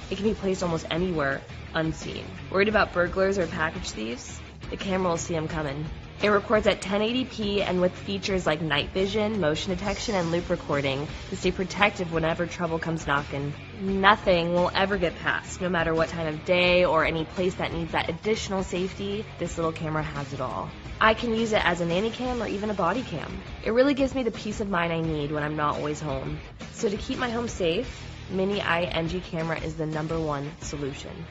It can be placed almost anywhere, unseen. Worried about burglars or package thieves? The camera will see them coming. It records at 1080p and with features like night vision, motion detection, and loop recording to stay protective whenever trouble comes knocking. Nothing will ever get past, no matter what time of day or any place that needs that additional safety. This little camera has it all. I can use it as a nanny cam or even a body cam. It really gives me the peace of mind I need when I'm not always home. So to keep my home safe, Mini Car camera is the #1 solution.